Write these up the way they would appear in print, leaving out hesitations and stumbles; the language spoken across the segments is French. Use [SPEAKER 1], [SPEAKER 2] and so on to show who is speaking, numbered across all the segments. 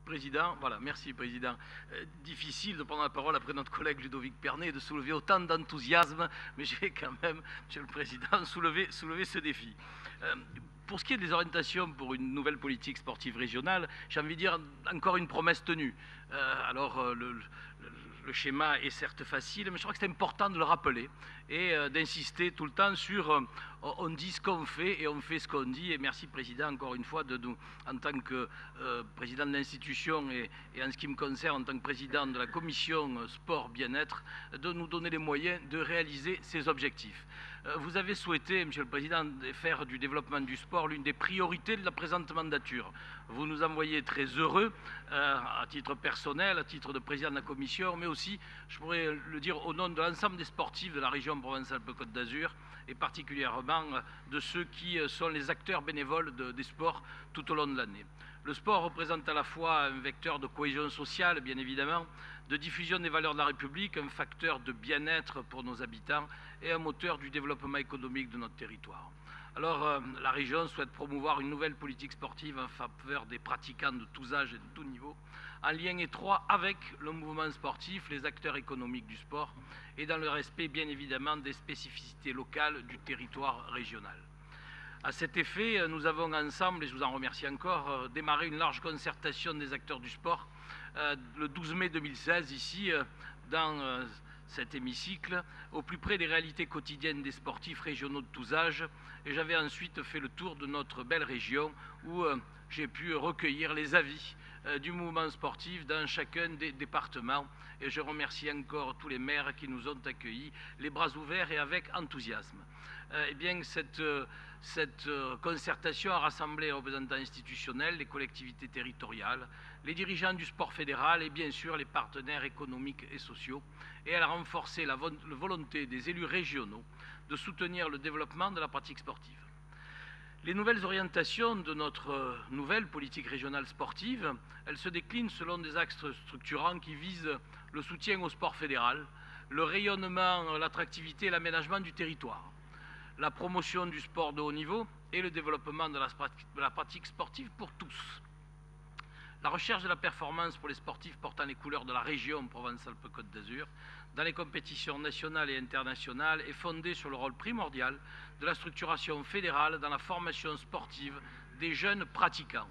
[SPEAKER 1] Président. Voilà, merci Président. Difficile de prendre la parole après notre collègue Ludovic Pernet et de soulever autant d'enthousiasme, mais je vais quand même, Monsieur le Président, soulever ce défi. Pour ce qui est des orientations pour une nouvelle politique sportive régionale, j'ai envie de dire encore une promesse tenue. Le schéma est certes facile, mais je crois que c'est important de le rappeler et d'insister tout le temps sur on dit ce qu'on fait et on fait ce qu'on dit. Et merci Président encore une fois de nous, en tant que président de l'institution et en ce qui me concerne en tant que président de la commission sport bien-être, de nous donner les moyens de réaliser ces objectifs. Vous avez souhaité, Monsieur le Président, faire du développement du sport l'une des priorités de la présente mandature. Vous nous envoyez très heureux, à titre personnel, à titre de président de la commission, mais aussi, je pourrais le dire, au nom de l'ensemble des sportifs de la région Provence-Alpes-Côte d'Azur, et particulièrement de ceux qui sont les acteurs bénévoles des sports tout au long de l'année. Le sport représente à la fois un vecteur de cohésion sociale, bien évidemment, de diffusion des valeurs de la République, un facteur de bien-être pour nos habitants et un moteur du développement économique de notre territoire. Alors, la région souhaite promouvoir une nouvelle politique sportive en faveur des pratiquants de tous âges et de tous niveaux, en lien étroit avec le mouvement sportif, les acteurs économiques du sport et dans le respect, bien évidemment, des spécificités locales du territoire régional. À cet effet, nous avons ensemble, et je vous en remercie encore, démarré une large concertation des acteurs du sport le 12 mai 2016, ici, dans cet hémicycle, au plus près des réalités quotidiennes des sportifs régionaux de tous âges. Et j'avais ensuite fait le tour de notre belle région où j'ai pu recueillir les avis du mouvement sportif dans chacun des départements. Et je remercie encore tous les maires qui nous ont accueillis, les bras ouverts et avec enthousiasme. Eh bien, cette concertation a rassemblé les représentants institutionnels, les collectivités territoriales, les dirigeants du sport fédéral et bien sûr les partenaires économiques et sociaux. Et elle a renforcé la volonté des élus régionaux de soutenir le développement de la pratique sportive. Les nouvelles orientations de notre nouvelle politique régionale sportive, elles se déclinent selon des axes structurants qui visent le soutien au sport fédéral, le rayonnement, l'attractivité et l'aménagement du territoire, la promotion du sport de haut niveau et le développement de la pratique sportive pour tous. La recherche de la performance pour les sportifs portant les couleurs de la région Provence-Alpes-Côte d'Azur dans les compétitions nationales et internationales est fondée sur le rôle primordial de la structuration fédérale dans la formation sportive des jeunes pratiquants.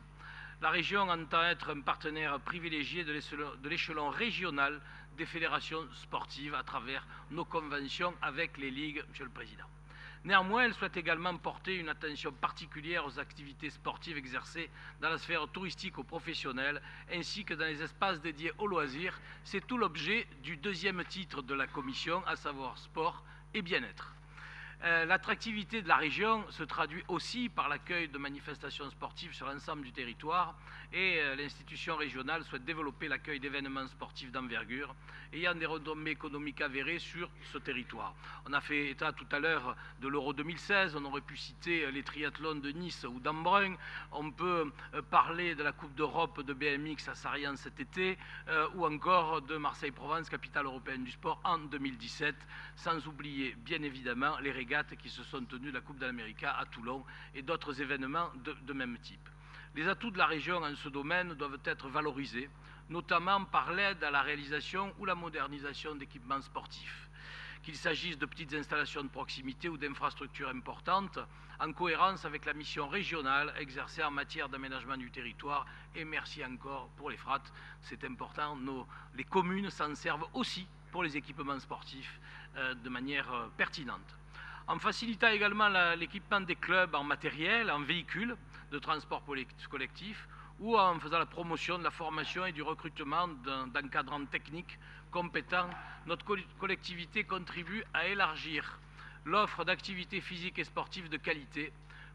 [SPEAKER 1] La région entend être un partenaire privilégié de l'échelon régional des fédérations sportives à travers nos conventions avec les ligues, Monsieur le Président. Néanmoins, elle souhaite également porter une attention particulière aux activités sportives exercées dans la sphère touristique aux professionnels, ainsi que dans les espaces dédiés aux loisirs. C'est tout l'objet du deuxième titre de la commission, à savoir sport et bien-être. L'attractivité de la région se traduit aussi par l'accueil de manifestations sportives sur l'ensemble du territoire et l'institution régionale souhaite développer l'accueil d'événements sportifs d'envergure ayant des retombées économiques avérées sur ce territoire. On a fait état tout à l'heure de l'Euro 2016, on aurait pu citer les triathlons de Nice ou d'Embrun, on peut parler de la Coupe d'Europe de BMX à Sarian cet été ou encore de Marseille-Provence, capitale européenne du sport en 2017, sans oublier bien évidemment les régates qui se sont tenues de la Coupe d'Amérique à Toulon et d'autres événements de même type. Les atouts de la région en ce domaine doivent être valorisés, notamment par l'aide à la réalisation ou la modernisation d'équipements sportifs, qu'il s'agisse de petites installations de proximité ou d'infrastructures importantes, en cohérence avec la mission régionale exercée en matière d'aménagement du territoire. Et merci encore pour les FRAT, c'est important, les communes s'en servent aussi pour les équipements sportifs de manière pertinente. En facilitant également l'équipement des clubs en matériel, en véhicules de transport collectif, ou en faisant la promotion de la formation et du recrutement d'encadrants techniques compétents, notre collectivité contribue à élargir l'offre d'activités physiques et sportives de qualité,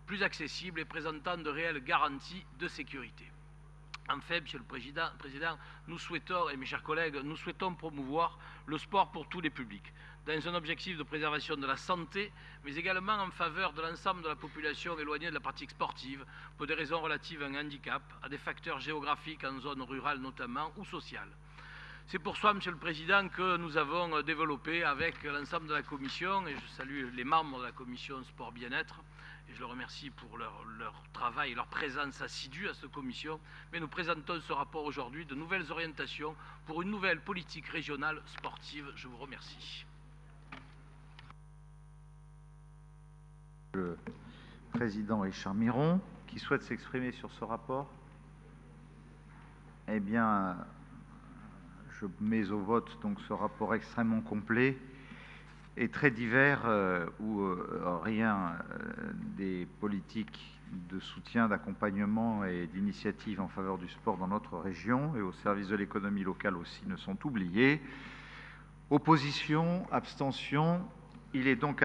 [SPEAKER 1] plus accessibles et présentant de réelles garanties de sécurité. Enfin, Monsieur le Président, nous souhaitons, et mes chers collègues, nous souhaitons promouvoir le sport pour tous les publics, dans un objectif de préservation de la santé, mais également en faveur de l'ensemble de la population éloignée de la pratique sportive, pour des raisons relatives à un handicap, à des facteurs géographiques en zone rurale notamment, ou sociales. C'est pour ça, Monsieur le Président, que nous avons développé avec l'ensemble de la Commission, et je salue les membres de la Commission Sport Bien-être, et je le remercie pour leur travail, leur présence assidue à cette commission. Mais nous présentons ce rapport aujourd'hui de nouvelles orientations pour une nouvelle politique régionale sportive. Je vous remercie.
[SPEAKER 2] Le président Richard Miron, qui souhaite s'exprimer sur ce rapport. Eh bien, je mets au vote donc ce rapport extrêmement complet et très divers où rien des politiques de soutien, d'accompagnement et d'initiative en faveur du sport dans notre région et au service de l'économie locale aussi ne sont oubliés. Opposition, abstention, il est donc